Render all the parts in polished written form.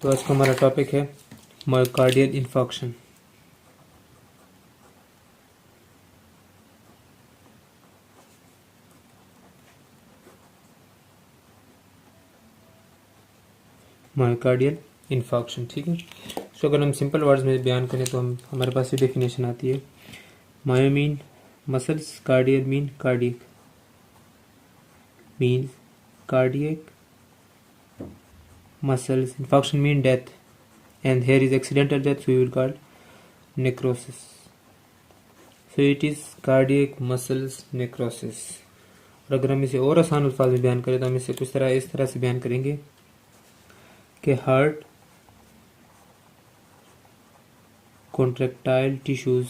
तो आज का हमारा टॉपिक है मायोकार्डियल इन्फॉक्शन। मायोकार्डियल इन्फॉक्शन, ठीक है। तो अगर हम सिंपल वर्ड्स में बयान करें तो हमारे पास ये डेफिनेशन आती है। Myo mean muscles, cardial mean cardiac, mean cardiac muscles. Infarction mean death, and here is accidental death, so we will call necrosis. So it is cardiac muscles necrosis. और अगर हम इसे और आसान अल्फाज में बयान करें तो हम इसे कुछ इस तरह से बयान करेंगे कि heart contractile tissues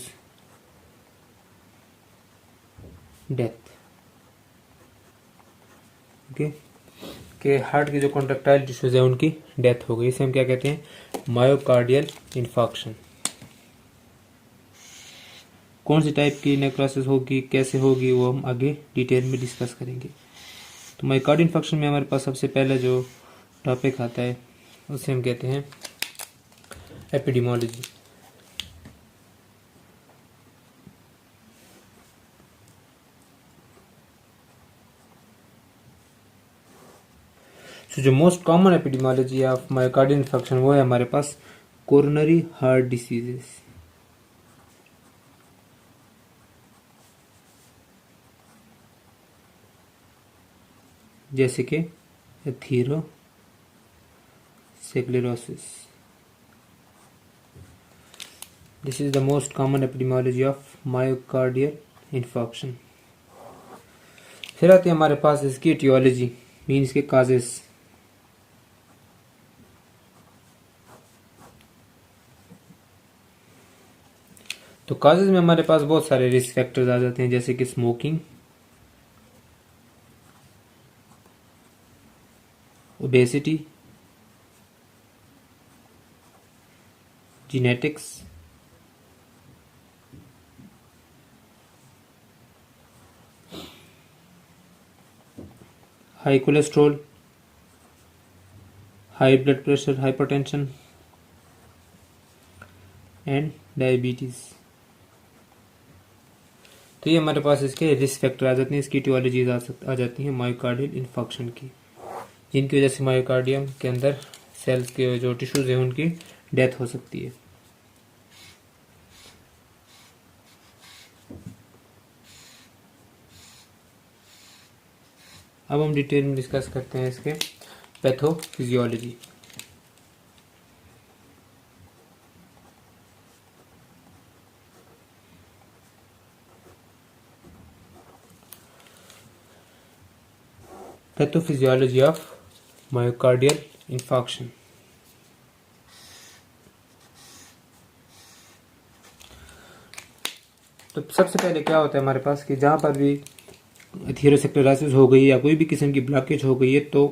death. Okay, कि हार्ट के जो कॉन्ट्रैक्टाइल टिश्यूज है उनकी डेथ हो गई। इसे हम क्या कहते हैं? Myocardial infarction. कौन सी टाइप की नेक्रोसिस होगी, कैसे होगी, वो हम आगे डिटेल में डिस्कस करेंगे। तो मायोकार्डियल इन्फॉक्शन में हमारे पास सबसे पहले जो टॉपिक आता है उसे हम कहते हैं एपिडेमियोलॉजी। जो most common epidemiology of myocardial infection वो है हमारे पास कोरोनरी हार्ट डिसीजेस, जैसे कि atherosclerosis. This is the most common epidemiology of myocardial infection. फिर आती है हमारे पास इसकी एटियोलॉजी, मीन इसके काजेस। तो काजेज में हमारे पास बहुत सारे रिस्क फैक्टर्स आ जाते हैं, जैसे कि smoking, obesity, genetics, high cholesterol, high blood pressure, hypertension and diabetes. तो ये हमारे पास इसके रिस्क फैक्टर आ जाते हैं, इसकी टियोलॉजीज आ जाती हैं मायोकार्डियल इन्फॉक्शन की, जिनकी वजह से मायोकार्डियम के अंदर सेल्स के जो टिश्यूज हैं उनकी डेथ हो सकती है। अब हम डिटेल में डिस्कस करते हैं इसके pathophysiology. Pathophysiology of myocardial infarction. तो सबसे पहले क्या होता है हमारे पास कि जहां पर भी एथेरोस्क्लेरोसिस हो गई या कोई भी किस्म की ब्लॉकेज हो गई है तो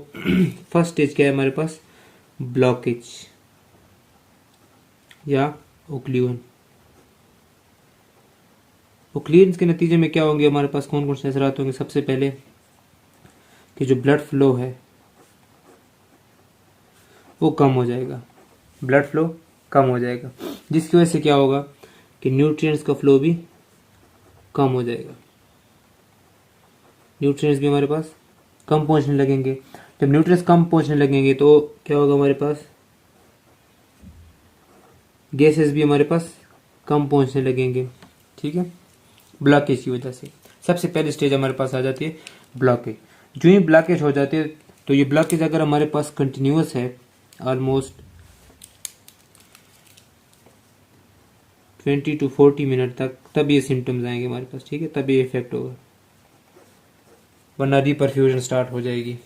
फर्स्ट स्टेज क्या है हमारे पास? ब्लॉकेज या ओक्लूजन। ओक्लूजन के नतीजे में क्या होंगे हमारे पास? कौन कौन से असरात होंगे? सबसे पहले कि जो ब्लड फ्लो है वो कम हो जाएगा, ब्लड फ्लो कम हो जाएगा, जिसकी वजह से क्या होगा कि न्यूट्रिएंट्स का फ्लो भी कम हो जाएगा। न्यूट्रिएंट्स भी हमारे पास कम पहुंचने लगेंगे। जब न्यूट्रिएंट्स कम पहुंचने लगेंगे तो क्या होगा हमारे पास? गैसेस भी हमारे पास कम पहुंचने लगेंगे, ठीक है, ब्लॉकेज की वजह से। सबसे पहले स्टेज हमारे पास आ जाती है ब्लॉकेज। जो ही ब्लॉकेज हो जाती है तो ये ब्लॉकेज अगर हमारे पास कंटिन्यूअस है ऑलमोस्ट 20 to 40 मिनट तक, तब ये सिम्टम्स आएंगे हमारे पास, ठीक है, तब ये इफेक्ट होगा, वरना रिपरफ्यूजन स्टार्ट हो जाएगी।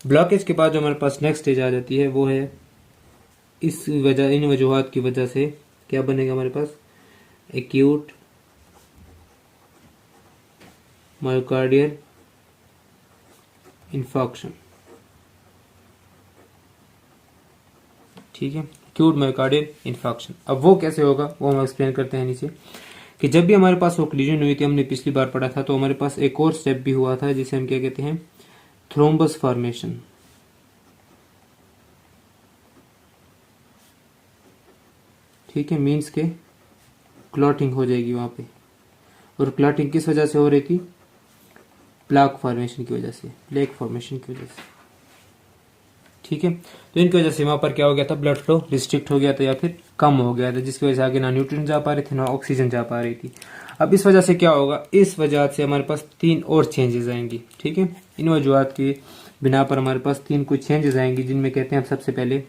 ब्लॉकेज के बाद जो हमारे पास नेक्स्ट स्टेज आ जाती है वो है इन वजूहात की वजह से क्या बनेगा हमारे पास? एक्यूट मायोकार्डियल इन्फॉक्शन, ठीक है, एक्यूट मायोकार्डियल इन्फॉक्शन। अब वो कैसे होगा वो हम एक्सप्लेन करते हैं नीचे, कि जब भी हमारे पास ओक्लूजन हुई थी, हमने पिछली बार पढ़ा था, तो हमारे पास एक और स्टेप भी हुआ था जिसे हम क्या कहते हैं? Thrombus formation. ठीक है, मीन्स के क्लॉटिंग हो जाएगी वहाँ पे। और क्लॉटिंग किस वजह से हो रही थी? प्लाक फॉर्मेशन की वजह से, प्लेक फॉर्मेशन की वजह से। ठीक है, तो इनकी वजह से वहाँ पर क्या हो गया था? ब्लड फ्लो रिस्ट्रिक्ट हो गया था या फिर कम हो गया था, जिसकी वजह से आगे ना न्यूट्रिएंट जा पा रहे थे ना ऑक्सीजन जा पा रही थी। अब इस वजह से क्या होगा? इस वजह से हमारे पास 3 और चेंजेस आएंगी। ठीक है, इन वजूहत की बिना पर हमारे पास 3 कुछ चेंजेस आएंगी, जिनमें कहते हैं सबसे पहले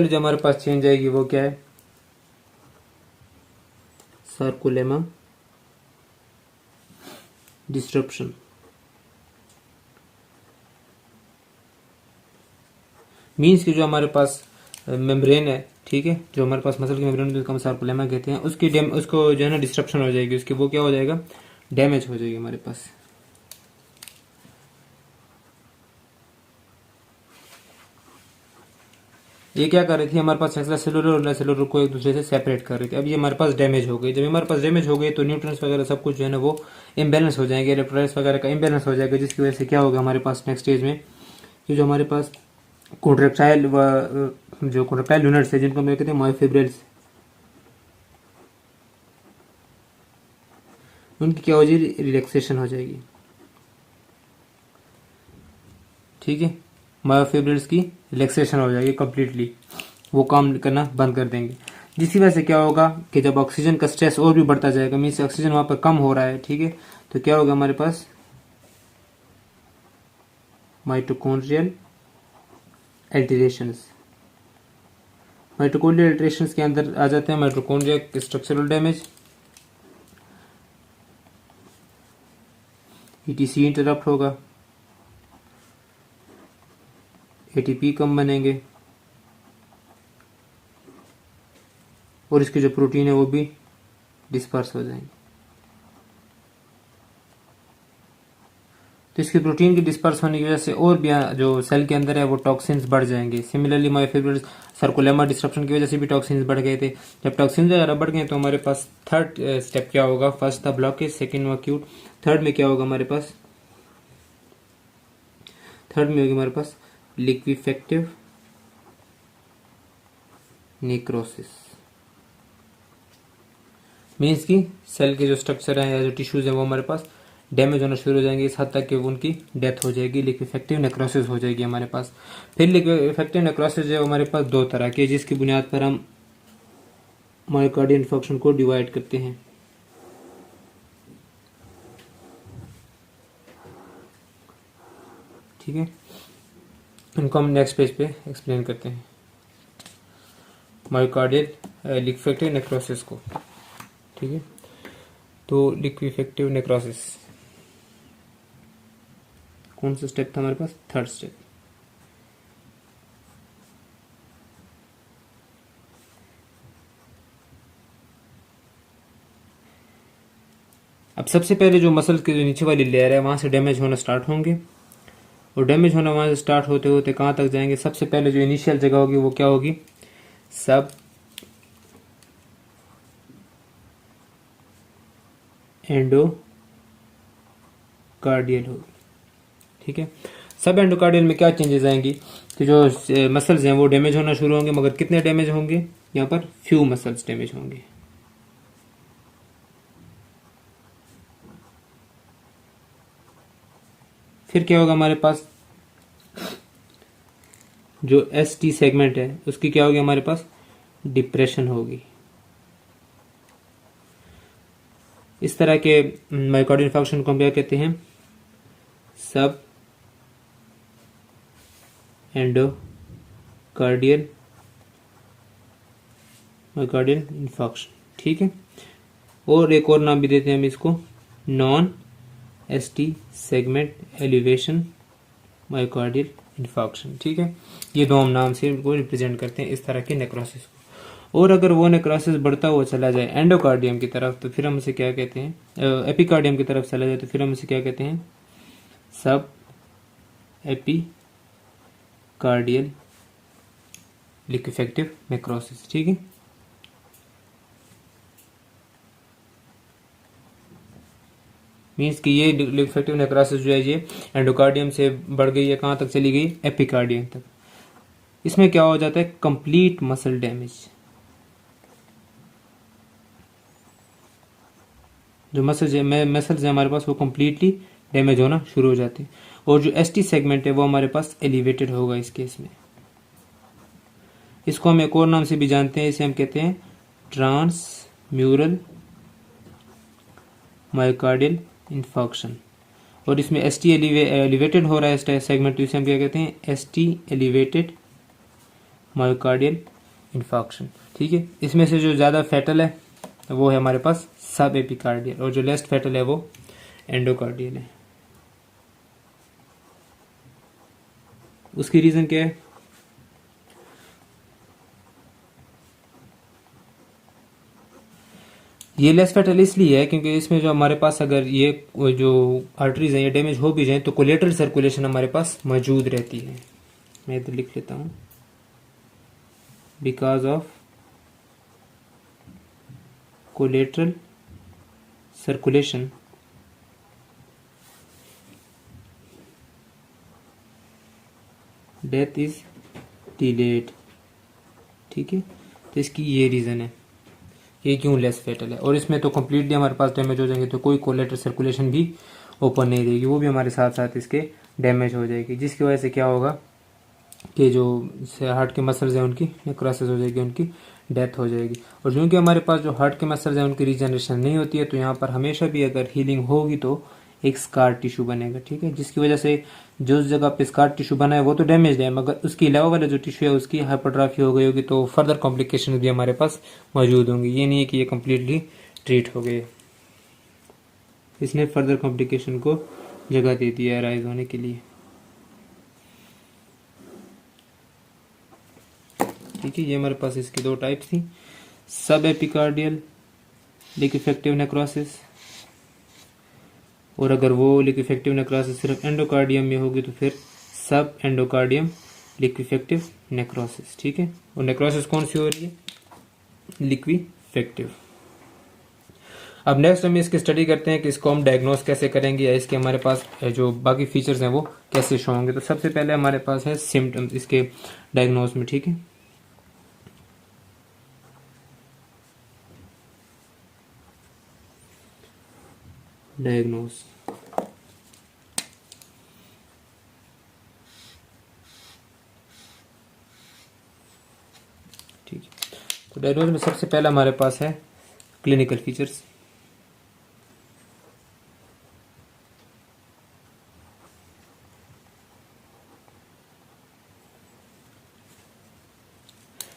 जो हमारे पास चेंज आएगी वो क्या है? सर्कुलेमा डिस्ट्रप्शन। मीन्स की जो हमारे पास मेम्ब्रेन है, ठीक है, जो हमारे पास मसल की मेम्ब्रेन है, जिसको हम सर्कुलेमा कहते हैं, उसको जो है ना डिस्ट्रप्शन हो जाएगी, उसकी वो क्या हो जाएगा? डैमेज हो जाएगी हमारे पास। ये क्या कर रही थी? हमारे पास एक्स्ट्रा सेलुलर और सेलुलर को एक दूसरे से सेपरेट कर रही थी। अब ये हमारे पास डैमेज हो गई। जब हमारे पास डैमेज हो गई तो न्यूट्रिएंट्स वगैरह सब कुछ जो है ना वो इम्बैलेंस हो जाएंगे, इलेक्ट्रोलाइट्स वगैरह का इम्बैलेंस हो जाएगा, जिसकी वजह से क्या होगा हमारे पास नेक्स्ट स्टेज में कि जो हमारे पास कॉन्ट्रेक्टाइल जो कॉन्ट्रेक्टाइल यूनिट्स है, जिनको हम कहते हैं मायोफिब्रिल्स, उनकी क्या हो जाएगी? रिलैक्सेशन हो जाएगी। ठीक है, मायोफिब्रिल्स की रिलैक्सेशन हो जाएगी कंप्लीटली, वो काम करना बंद कर देंगे। जिसकी वजह से क्या होगा कि जब ऑक्सीजन का स्ट्रेस और भी बढ़ता जाएगा, मीन्स ऑक्सीजन वहां पर कम हो रहा है, ठीक है, तो क्या होगा हमारे पास? माइटोकॉन्ड्रियल एल्टरेशंस। माइटोकॉन्ड्रियल एल्टरेशंस के अंदर आ जाते हैं mitochondria structural damage, etc interrupt होगा, एटीपी कम बनेंगे, और इसके जो प्रोटीन है वो भी डिस्पर्स हो जाएंगे। तो इसकी प्रोटीन की डिस्पर्स होने की वजह से और भी जो सेल के अंदर है वो टॉक्सिन्स बढ़ जाएंगे। सिमिलरली मायोफिब्रिल सर्कुलेमा डिस्ट्रप्शन की वजह से भी टॉक्सिन्स बढ़ गए थे। जब टॉक्सिन्स वगैरह बढ़ गए तो हमारे पास थर्ड स्टेप क्या होगा? फर्स्ट था ब्लॉकेज, सेकेंड एक्यूट, थर्ड में क्या होगा हमारे पास? थर्ड में होगी हमारे पास लिक्विफेक्टिव नेक्रोसिस। मीन्स की सेल के जो स्ट्रक्चर है या जो टिश्यूज है वो हमारे पास डैमेज होना शुरू हो जाएंगे, इस हद तक कि उनकी डेथ हो जाएगी, लिक्विफेक्टिव नेक्रोसिस हो जाएगी हमारे पास। फिर लिक्विफेक्टिव नेक्रोसिस जो है हमारे पास 2 तरह के, जिसकी बुनियाद पर हम मायोकार्डियल इन्फेक्शन को डिवाइड करते हैं। ठीक है, इनको हम नेक्स्ट पेज पे एक्सप्लेन करते हैं, मायोकार्डियल लिक्विफेक्टिव नेक्रोसिस को। ठीक है, तो लिक्विफेक्टिव नेक्रोसिस कौन सा स्टेप था हमारे पास? Third step. अब सबसे पहले जो मसल की जो नीचे वाली लेयर है वहां से डैमेज होना स्टार्ट होंगे, और डैमेज होना वहां से स्टार्ट होते होते कहां तक जाएंगे? सबसे पहले जो इनिशियल जगह होगी वो क्या होगी? सब एंडोकार्डियल होगी। ठीक है, सब एंडोकार्डियल में क्या चेंजेस आएंगी कि जो मसल्स हैं वो डैमेज होना शुरू होंगे, मगर कितने डैमेज होंगे? यहाँ पर फ्यू मसल्स डैमेज होंगे। फिर क्या होगा हमारे पास? जो ST सेगमेंट है उसकी क्या होगी हमारे पास? डिप्रेशन होगी। इस तरह के मायोकार्डियल इन्फार्क्शन को हम क्या कहते हैं? सब एंडोकार्डियल मायोकार्डियल इन्फार्क्शन। ठीक है, और एक और नाम भी देते हैं हम इसको, non ST segment elevation myocardial infarction. ठीक है, ये दो हम नाम से इनको रिप्रेजेंट करते हैं इस तरह के नेक्रोसिस को। और अगर वो नेक्रोसिस बढ़ता हुआ चला जाए एंडोकार्डियम की तरफ तो फिर हम उसे क्या कहते हैं? एपिकार्डियम की तरफ चला जाए तो फिर हम उसे क्या कहते हैं? सब एपिकार्डियल लिक्विफेक्टिव नेक्रोसिस। ठीक है, मीन्स कि ये लिक्विफेक्टिव नेक्रोसिस जो है ये एंडोकार्डियम से बढ़ गई है, कहाँ तक चली गई, एपिकार्डियम तक। इसमें क्या हो जाता है, कंप्लीट मसल डैमेज, जो मसल्स है हमारे पास वो कंप्लीटली डैमेज होना शुरू हो जाते हैं। और जो एसटी सेगमेंट है वो हमारे पास एलिवेटेड होगा इस केस में। इसको हम एक और नाम से भी जानते हैं, इसे हम कहते हैं ट्रांसम्यूरल मायोकार्डियल इंफार्क्शन। और इसमें एसटी एलिवेटेड हो रहा है सेगमेंट, तो इसे हम क्या कहते हैं, एसटी एलिवेटेड मायोकार्डियल इंफार्क्शन। ठीक है, इसमें से जो ज्यादा फैटल है वो है हमारे पास सब एपिकार्डियल, और जो लेस फैटल है वो एंडोकार्डियल है। उसकी रीजन क्या है, ये लेस फैटल इसलिए है क्योंकि इसमें जो हमारे पास अगर ये जो आर्टरीज हैं ये डैमेज हो भी जाए तो कोलेटरल सर्कुलेशन हमारे पास मौजूद रहती है। मैं इधर लिख लेता हूं, because of collateral circulation death is delayed. ठीक है, तो इसकी ये रीजन है, ये क्यों लेस फैटल है। और इसमें तो कंप्लीटली हमारे पास डैमेज हो जाएंगे तो कोई कोलेटरल सर्कुलेशन भी ओपन नहीं रहेगी, वो भी हमारे साथ साथ इसके डैमेज हो जाएगी, जिसकी वजह से क्या होगा कि जो हार्ट के मसल्स हैं उनकी नेक्रोसिस हो जाएगी, उनकी डेथ हो जाएगी। और क्योंकि हमारे पास जो हार्ट के मसल्स हैं उनकी रीजनरेशन नहीं होती है तो यहाँ पर हमेशा भी अगर हीलिंग होगी तो एक स्कार टिश्यू बनेगा। ठीक है, जिसकी वजह से जो उस जगह पे स्कार टिश्यू बना है वो तो डैमेज है, मगर उसके अलावा वाला जो टिश्यू है उसकी हाइपरट्रॉफी हो गई होगी तो फर्दर कॉम्प्लिकेशन भी हमारे पास मौजूद होंगी। ये नहीं है कि ये कम्प्लीटली ट्रीट हो गए, इसने फर्दर कॉम्प्लिकेशन को जगह दे दिया राइज होने के लिए। ठीक है, ये हमारे पास इसकी दो टाइप्स थी, सब एपिकार्डियल लिक्विफेक्टिव नेक्रोसिस, और अगर वो लिक्विफेक्टिव नेक्रोसिस सिर्फ एंडोकार्डियम में होगी तो फिर सब एंडोकार्डियम लिक्विफेक्टिव नेक्रोसिस। ठीक है, और नेक्रोसिस कौन सी हो रही है, लिक्विफेक्टिव। अब नेक्स्ट हम इसकी स्टडी करते हैं कि इसको हम डायग्नोस कैसे करेंगे या इसके हमारे पास जो बाकी फीचर्स हैं वो कैसे शो होंगे। तो सबसे पहले हमारे पास है सिम्टम्स इसके डायग्नोस में। ठीक है, डायग्नोस, ठीक है, तो डायग्नोस में सबसे पहला हमारे पास है क्लिनिकल फीचर्स।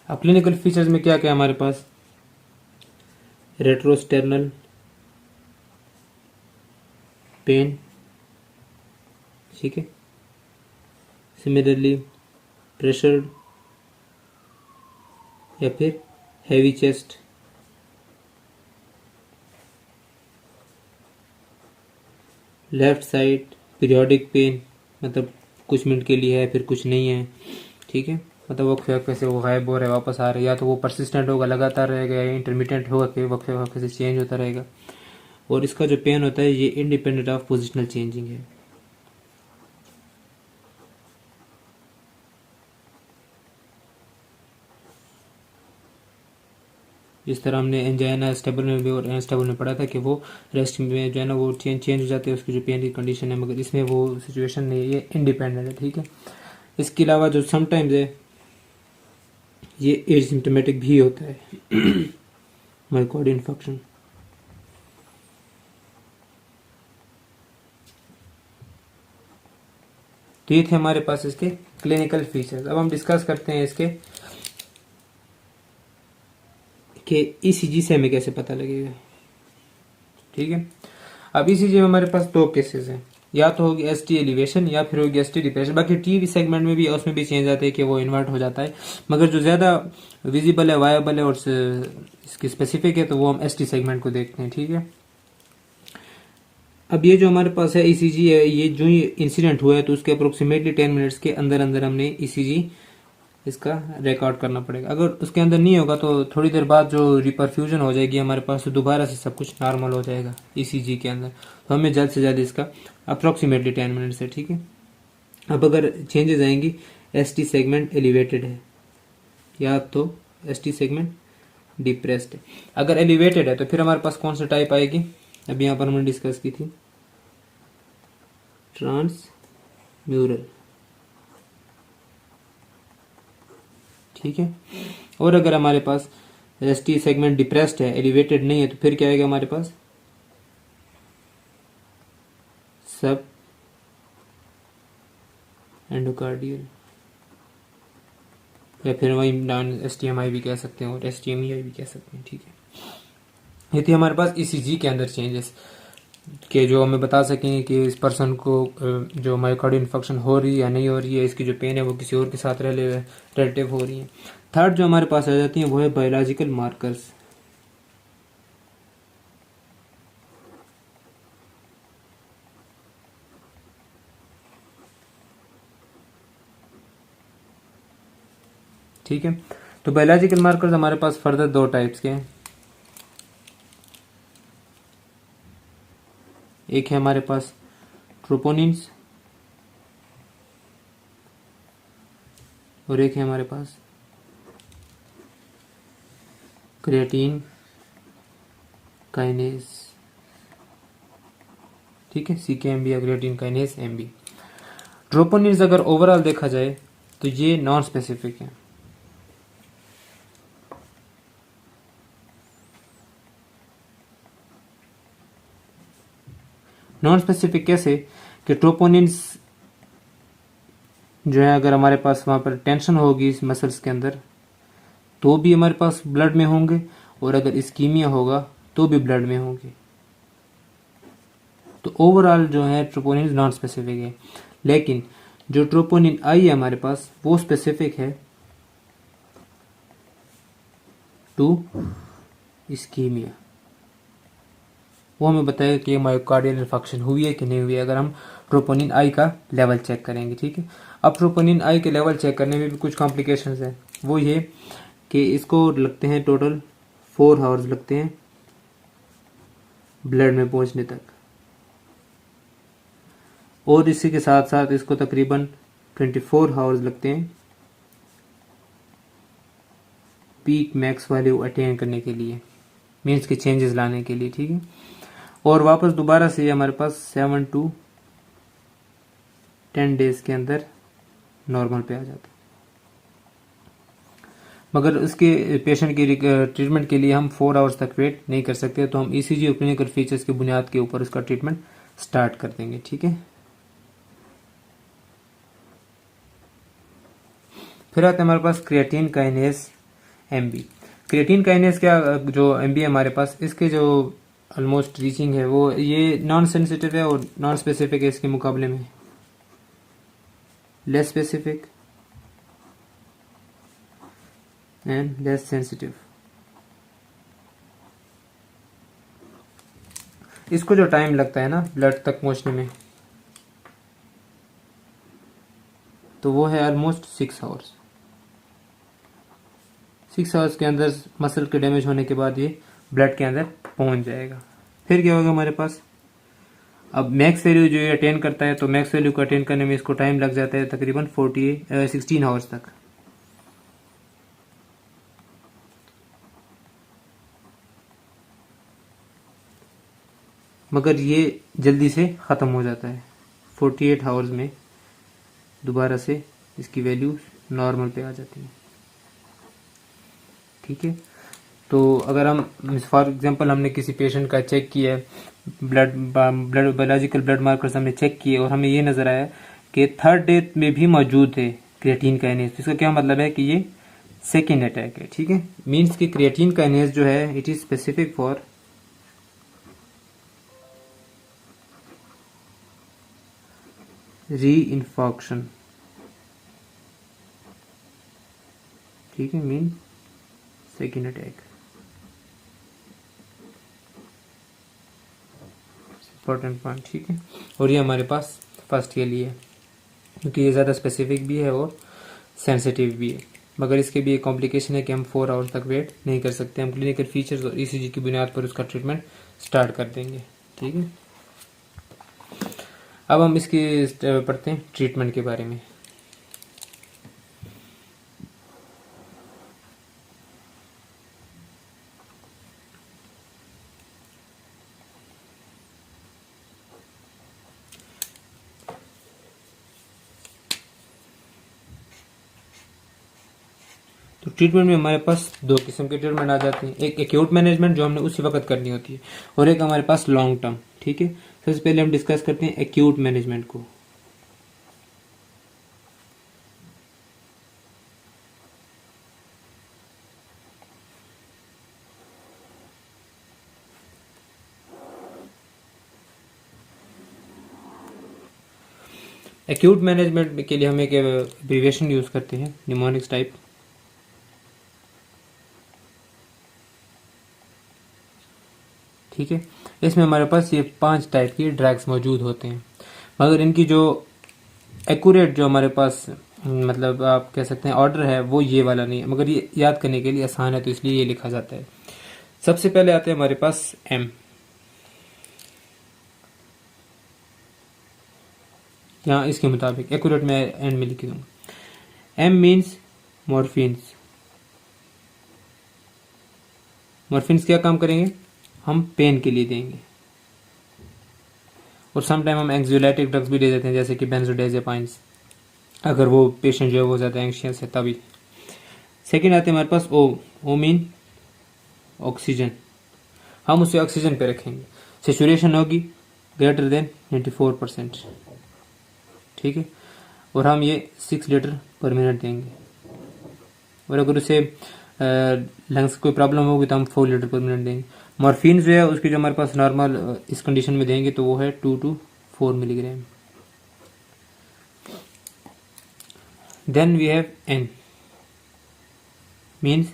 अब क्लिनिकल फीचर्स में क्या क्या हमारे पास, रेट्रोस्टर्नल पेन, ठीक है, सिमिलरली प्रेशर या फिर heavy chest, left side periodic pain, मतलब कुछ मिनट के लिए है फिर कुछ नहीं है। ठीक है, मतलब वक्फे वक्फे से वो गायब हो रहा है वापस आ रहा है, या तो वो परसिस्टेंट होगा लगातार रहेगा या इंटरमीडिएट होगा कि वक्फे वक्फे से चेंज होता रहेगा। और इसका जो पेन होता है ये इंडिपेंडेंट ऑफ पोजिशनल चेंजिंग है। इस तरह हमने एंजाइना स्टेबल में भी और अनस्टेबल में पढ़ा था कि वो रेस्ट में जो है ना वो चेंज हो जाते हैं उसकी जो पेन की कंडीशन है, मगर इसमें वो सिचुएशन नहीं है, ये इंडिपेंडेंट है। ठीक है, इसके अलावा जो समटाइम्स है ये एसिम्प्टोमेटिक भी होता है मायोकार्डियल इंफार्क्शन। तो ये थे हमारे पास इसके क्लिनिकल फीचर्स। अब हम डिस्कस करते हैं इसके कि ईसीजी से हमें कैसे पता लगेगा। ठीक है, अब ईसीजी में हमारे पास दो केसेस हैं, या तो होगी एसटी एलिवेशन या फिर होगी एसटी डिप्रेशन। बाकी टीवी सेगमेंट में भी उसमें भी चेंज आते हैं कि वो इन्वर्ट हो जाता है, मगर जो ज्यादा विजिबल है, वायबल है और इसकी स्पेसिफिक है तो वो हम एसटी सेगमेंट को देखते हैं। ठीक है, अब ये जो हमारे पास है ईसीजी है, ये जो इंसिडेंट हुआ है तो उसके अप्रोक्सीमेटली 10 मिनट्स के अंदर अंदर हमने ईसीजी इसका रिकॉर्ड करना पड़ेगा। अगर उसके अंदर नहीं होगा तो थोड़ी देर बाद जो रिपरफ्यूजन हो जाएगी हमारे पास, तो दोबारा से सब कुछ नॉर्मल हो जाएगा ईसीजी के अंदर। तो हमें जल्द से जल्द इसका अप्रोक्सीमेटली 10 मिनट है, ठीक है। अब अगर चेंजेस आएंगी, एसटी सेगमेंट एलिवेटेड है या तो एसटी सेगमेंट डिप्रेस्ड है। अगर एलिवेटेड है तो फिर हमारे पास कौन सा टाइप आएगी, अभी यहाँ पर हमने डिस्कस की थी, ट्रांसम्यूरल, ठीक है। और अगर हमारे पास एसटी सेगमेंट डिप्रेस्ड है, एलिवेटेड नहीं है, तो फिर क्या आएगा हमारे पास, सब एंडोकार्डियल, या फिर वही नॉन एसटीएमआई भी कह सकते हैं और एसटीएमआई भी कह सकते हैं, ठीक है। ये थी हमारे पास ईसीजी के अंदर चेंजेस के जो हमें बता सकेंगे कि इस पर्सन को जो मायोकार्डियल इन्फेक्शन हो रही है या नहीं हो रही है, इसकी जो पेन है वो किसी और के साथ रिलेटिव हो रही है। थर्ड जो हमारे पास आ जाती है वो है बायोलॉजिकल मार्कर्स। ठीक है, तो बायोलॉजिकल मार्कर्स हमारे पास फर्दर दो टाइप्स के हैं। एक है हमारे पास ट्रोपोनिन्स और एक है हमारे पास क्रिएटिन काइनेज, ठीक है, CKMB या क्रिएटिन काइनेज MB। ट्रोपोनिन्स अगर ओवरऑल देखा जाए तो ये नॉन स्पेसिफिक है। नॉन स्पेसिफिक कैसे कि ट्रोपोनिन्स जो है अगर हमारे पास वहां पर टेंशन होगी इस मसल्स के अंदर तो भी हमारे पास ब्लड में होंगे, और अगर इस्कीमिया होगा तो भी ब्लड में होंगे। तो ओवरऑल जो है ट्रोपोनिन नॉन स्पेसिफिक है, लेकिन जो ट्रोपोनिन आई है हमारे पास वो स्पेसिफिक है टू इस्कीमिया। वो हमें बताएगा कि मायोकार्डियल इन्फेक्शन हुई है कि नहीं हुई है अगर हम ट्रोपोनिन आई का लेवल चेक करेंगे, ठीक है। अब ट्रोपोनिन आई के लेवल चेक करने में भी कुछ कॉम्प्लिकेशंस हैं। वो ये कि इसको लगते हैं टोटल 4 आवर्स लगते हैं ब्लड में पहुंचने तक, और इसी के साथ साथ इसको तकरीबन 24 आवर्स लगते हैं पीक मैक्स वैल्यू अटेन करने के लिए, मीन्स के चेंजेस लाने के लिए, ठीक है। और वापस दोबारा से हमारे पास 7 to 10 डेज के अंदर नॉर्मल पे आ जाता है। मगर उसके पेशेंट की ट्रीटमेंट के लिए हम 4 आवर्स तक वेट नहीं कर सकते, तो हम ईसीजी और क्लिनिकल फीचर्स की बुनियाद के ऊपर उसका ट्रीटमेंट स्टार्ट कर देंगे, ठीक है। फिर आता है हमारे पास creatine kinase MB. Creatine kinase क्या जो एमबी है हमारे पास, इसके जो ऑलमोस्ट रीचिंग है वो ये नॉन सेंसिटिव है और नॉन स्पेसिफिक है इसके मुकाबले में, less specific and less sensitive. इसको जो टाइम लगता है ना ब्लड तक पहुंचने में तो वो है ऑलमोस्ट 6 आवर्स। 6 आवर्स के अंदर मसल के डैमेज होने के बाद ये ब्लड के अंदर पहुंच जाएगा। फिर क्या होगा हमारे पास, अब मैक्स वैल्यू जो ये अटेन करता है तो मैक्स वैल्यू को अटेन करने में इसको टाइम लग जाता है तकरीबन 16 आवर्स तक। मगर ये जल्दी से ख़त्म हो जाता है, 48 आवर्स में दोबारा से इसकी वैल्यू नॉर्मल पे आ जाती है, ठीक है। तो अगर हम फॉर एग्जांपल हमने किसी पेशेंट का चेक किया है, ब्लड बायोलॉजिकल ब्लड मार्कर्स हमने चेक किए और हमें ये नज़र आया कि 3rd डे में भी मौजूद है क्रिएटिन काइनेज, तो इसका क्या मतलब है कि ये सेकेंड अटैक है, ठीक है। मीन्स कि क्रिएटिन काइनेज जो है इट इज स्पेसिफिक फॉर री इन्फॉक्शन, ठीक है, mean second attack. Important point, ठीक है। और ये हमारे पास फर्स्ट के लिए क्योंकि ये ज़्यादा स्पेसिफिक भी है और सेंसिटिव भी है। मगर इसके भी एक कॉम्प्लिकेशन है कि हम 4 आवर्स तक वेट नहीं कर सकते। हम क्लिनिकल फीचर्स और ईसीजी की बुनियाद पर उसका ट्रीटमेंट स्टार्ट कर देंगे। ठीक है, अब हम इसकी पढ़ते हैं ट्रीटमेंट के बारे में। तो ट्रीटमेंट में हमारे पास दो किस्म के ट्रीटमेंट आ जाते हैं, एक एक्यूट मैनेजमेंट जो हमने उसी वक्त करनी होती है, और एक हमारे पास लॉन्ग टर्म। ठीक है, सबसे पहले हम डिस्कस करते हैं एक्यूट मैनेजमेंट को। एक्यूट मैनेजमेंट के लिए हम एक एब्रीविएशन यूज करते हैं, निमोनिक्स टाइप। ठीक है, इसमें हमारे पास ये 5 टाइप की ड्रग्स मौजूद होते हैं, मगर इनकी जो एक्यूरेट जो हमारे पास मतलब आप कह सकते हैं ऑर्डर है वो ये वाला नहीं है, मगर ये याद करने के लिए आसान है तो इसलिए ये लिखा जाता है। सबसे पहले आते हैं हमारे पास एम। यहाँ इसके मुताबिक एक्यूरेट में एंड में लिख दूंगा। M means मॉर्फिन्स। मॉर्फिन्स क्या काम करेंगे, हम पेन के लिए देंगे, और समटाइम हम एंग्जाइलेटिक ड्रग्स भी दे देते हैं जैसे कि बेंजोडाइजेपाइंस, अगर वो पेशेंट जो है वो ज़्यादा एंग्शियस है तभी। सेकेंड आते हैं हमारे पास ओ मीन ऑक्सीजन। हम उसे ऑक्सीजन पे रखेंगे, सेचुरेशन होगी ग्रेटर देन 94%। ठीक है, और हम ये 6 लीटर पर मिनट देंगे, और अगर उसे लंग्स कोई प्रॉब्लम होगी तो हम 4 लीटर पर मिनट देंगे। मॉर्फिन जो है उसकी जो हमारे पास नॉर्मल इस कंडीशन में देंगे तो वो है 2 to 4 milligram. Then we have an means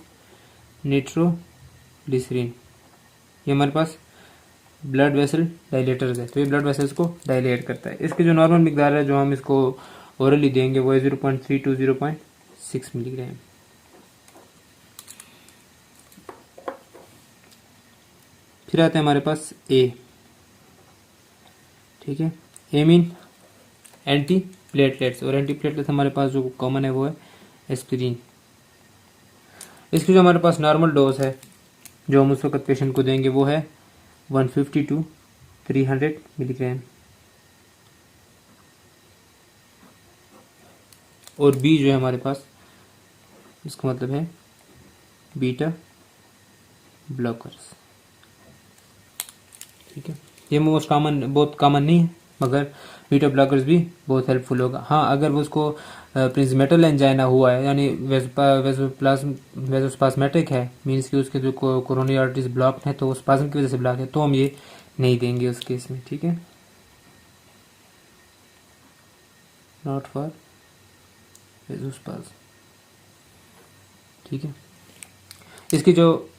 nitroglycerine. ये हमारे पास ब्लड वेसल डायलेटर्स है, तो ये ब्लड वेसल्स को डायलेट करता है। इसकी जो नॉर्मल मिकदार है जो हम इसको ओरली देंगे वो है 0.3 to 0.6 मिलीग्राम। फिर आते हैं हमारे पास ए। ठीक है, ए मीन एंटी प्लेटलेट्स, और एंटी प्लेटलेट्स हमारे पास जो कॉमन है वो है एस्पिरिन। इसकी जो हमारे पास नॉर्मल डोज है जो हम उस वक्त पेशेंट को देंगे वो है 150 to 300 मिलीग्राम। और बी जो है हमारे पास, इसका मतलब है बीटा ब्लॉकर्स। ठीक है, ये मोस्ट कॉमन, बहुत कॉमन नहीं है, मगर बीटा ब्लॉकर्स भी बहुत हेल्पफुल होगा। हाँ, अगर वो उसको प्रिंजमेटल एंजाइना हुआ है यानी वेजोस्पास्मेटिक है, मीन्स कि उसके जो कोरोनरी आर्टरीज ब्लॉक है तो स्पाज्म की वजह से ब्लॉक है, तो हम ये नहीं देंगे उस केस में। ठीक है, नॉट फॉर वेजोस्पाज्म। ठीक है, इसकी जो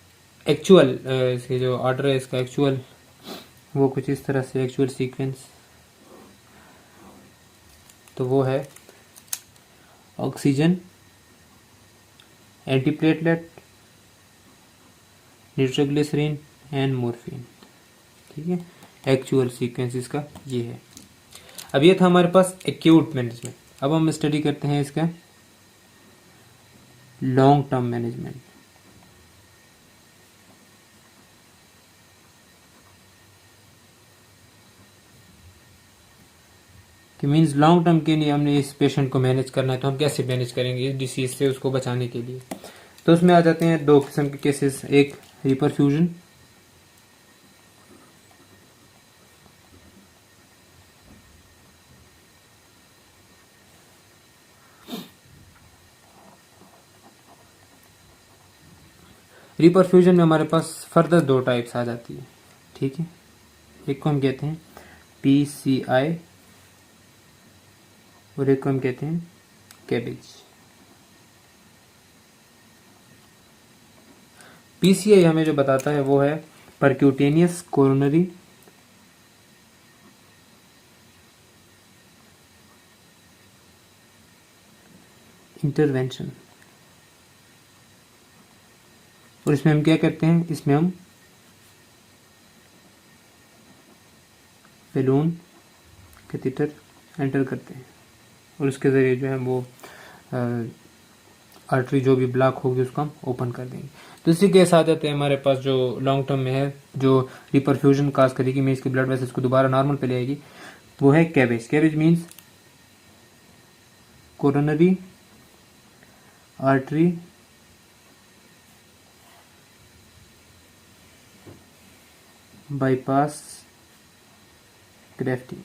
एक्चुअल इसकी जो ऑर्डर है इसका एक्चुअल वो कुछ इस तरह से, एक्चुअल सीक्वेंस तो वो है ऑक्सीजन, एंटीप्लेटलेट, निट्रोग्लिसरीन एंड मॉर्फिन। ठीक है, एक्चुअल सीक्वेंस इसका ये है। अब ये था हमारे पास एक्यूट मैनेजमेंट। अब हम स्टडी करते हैं इसका लॉन्ग टर्म मैनेजमेंट। कि मीन्स लॉन्ग टर्म के लिए हमने इस पेशेंट को मैनेज करना है तो हम कैसे मैनेज करेंगे इस डिसीज से उसको बचाने के लिए। तो उसमें आ जाते हैं 2 किस्म के केसेस, एक रिपरफ्यूजन, रिपरफ्यूजन में हमारे पास फर्दर 2 टाइप्स आ जाती है। ठीक है, एक को हम कहते हैं PCI और एक को हम कहते हैं कैबेज। PCI हमें जो बताता है वो है परक्यूटेनियस कोरोनरी इंटरवेंशन। और इसमें हम क्या करते हैं, इसमें हम बलून कैथेटर एंटर करते हैं और उसके ज़रिए जो है वो आर्टरी जो भी ब्लॉक होगी उसको हम ओपन कर देंगे। तो इसी के साथ आते हैं हमारे पास जो लॉन्ग टर्म में है, जो रिपरफ्यूजन काज करेगी, मीन्स की ब्लड वेसल्स को दोबारा नॉर्मल पे ले आएगी, वो है cabbage. Cabbage means coronary artery bypass grafting.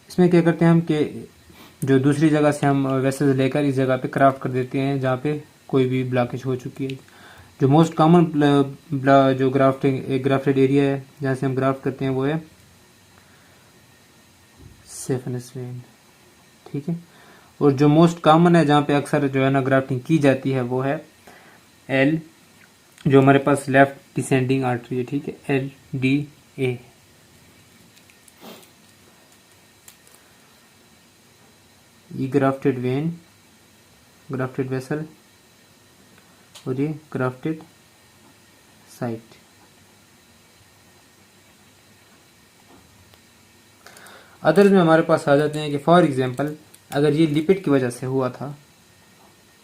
इसमें क्या करते हैं हम कि जो दूसरी जगह से हम वेसल्स लेकर इस जगह पे क्राफ्ट कर देते हैं जहाँ पे कोई भी ब्लॉकेज हो चुकी है। जो मोस्ट कॉमन जो ग्राफ्टेड एरिया है जहाँ से हम ग्राफ्ट करते हैं वो है सेफनेस वेन, ठीक है। और जो मोस्ट कॉमन है जहाँ पे अक्सर जो है ना ग्राफ्टिंग की जाती है वो है एल, जो हमारे पास लेफ्ट डिसेंडिंग आर्टरी है, ठीक है, LDA। ये ग्राफ्टेड वेन, ग्राफ्टेड वेसल और ये ग्राफ्टेड साइट। अदर्स में हमारे पास आ जाते हैं कि फॉर एग्जांपल अगर ये लिपिड की वजह से हुआ था,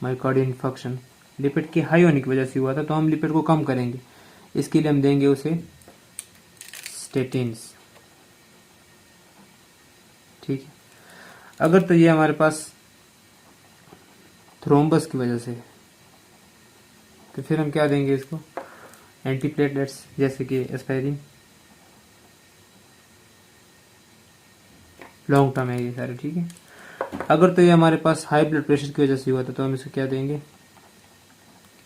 मायोकार्डियल इन्फेक्शन लिपिड के हाई होने की वजह से हुआ था, तो हम लिपिड को कम करेंगे। इसके लिए हम देंगे उसे स्टेटिन्स, ठीक है। अगर तो ये हमारे पास थ्रोम्बस की वजह से, तो फिर हम क्या देंगे इसको, एंटीप्लेटलेट्स जैसे कि एस्पाइरिन। लॉन्ग टर्म है ये सारे, ठीक है। अगर तो ये हमारे पास हाई ब्लड प्रेशर की वजह से हुआ था तो हम इसको क्या देंगे,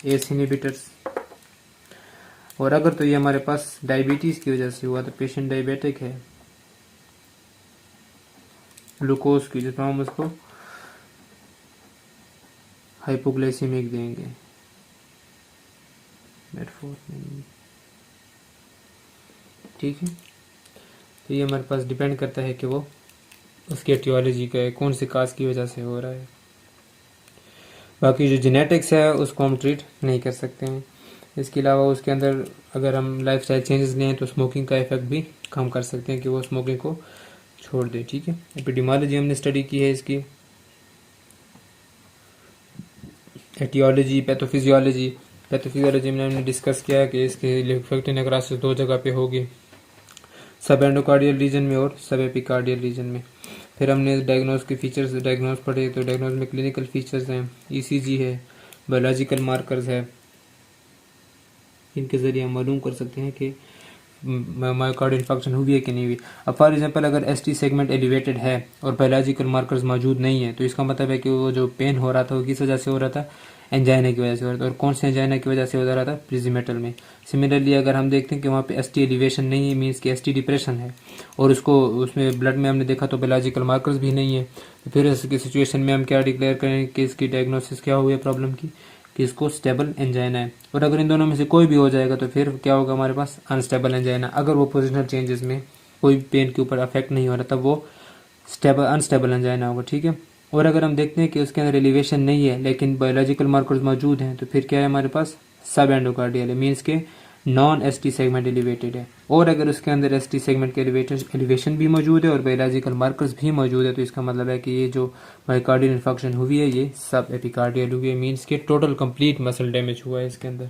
एस इनहिबिटर्स। और अगर तो ये हमारे पास डायबिटीज की वजह से हुआ तो पेशेंट डायबिटिक है, ग्लूकोज की, जिसमें हम उसको हाइपोग्लाइसीमिक देंगे, ठीक है। तो ये हमारे पास डिपेंड करता है कि वो उसकी एटियोलॉजी का है, कौन सी काज की वजह से हो रहा है। बाकी जो जेनेटिक्स है उसको हम ट्रीट नहीं कर सकते हैं। इसके अलावा उसके अंदर अगर हम लाइफस्टाइल चेंजेस लें तो स्मोकिंग का इफेक्ट भी कम कर सकते हैं कि वो स्मोकिंग को छोड़ दे, ठीक है। एपिडेमियोलॉजी हमने स्टडी की है इसकी, एटियोलॉजी, पैथोफिजियोलॉजी। पैथोफिजियोलॉजी में हमने डिस्कस किया है कि इसके इफेक्ट नेक्रोसिस दो जगह पे होगी, सब एंडोकार्डियल रीजन में और सब एपिकार्डियल रीजन में। फिर हमने डायग्नोज के फीचर्स डायग्नोज पढ़े, तो डायग्नोज में क्लिनिकल फीचर्स हैं, ईसीजी है, बायोलॉजिकल मार्कर्स है, इनके जरिए हम मालूम कर सकते हैं कि मायोकार्डियल इन्फेक्शन हुई है कि नहीं हुई। अब फॉर एग्जांपल अगर एसटी सेगमेंट एलिवेटेड है और बायोलॉजिकल मार्कर्स मौजूद नहीं है तो इसका मतलब है कि वो जो पेन हो रहा था वो किस वजह से हो रहा था, एंजाइना की वजह से हो रहा था। और कौन से एंजाइना की वजह से हो रहा था, प्रिजीमेटल में। सिमिलरली अगर हम देखते हैं कि वहाँ पे एसटी एलिवेशन नहीं है, मीन्स कि एसटी डिप्रेशन है, और उसको उसमें ब्लड में हमने देखा तो बायोलॉजिकल मार्कर्स भी नहीं है, तो फिर इसकी सिचुएशन में हम क्या डिक्लेयर करें कि इसकी डायग्नोसिस क्या हुई है प्रॉब्लम की, कि इसको स्टेबल एंजाइना है। और अगर इन दोनों में से कोई भी हो जाएगा तो फिर क्या होगा हमारे पास, अनस्टेबल एंजाइना। अगर वो पोजिशनल चेंजेस में कोई पेन के ऊपर अफेक्ट नहीं हो रहा तब वो अनस्टेबल एंजाइना होगा, ठीक है। और अगर हम देखते हैं कि उसके अंदर एलिवेशन नहीं है लेकिन बायोलॉजिकल मार्कर्स मौजूद हैं तो फिर क्या है हमारे पास, सब एंडोकार्डियल है, मीन्स के नॉन एसटी सेगमेंट एलिवेटेड है। और अगर उसके अंदर एसटी सेगमेंट के एलिवेशन भी मौजूद है और बायोलॉजिकल मार्कर्स भी मौजूद है तो इसका मतलब है कि ये जो मायोकार्डियल इन्फेक्शन हुई है ये सब एपिकार्डियल हुई है, मीन्स के टोटल कंप्लीट मसल डैमेज हुआ है इसके अंदर।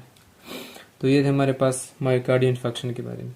तो ये थे हमारे पास मायोकार्डियल इन्फेक्शन के बारे में।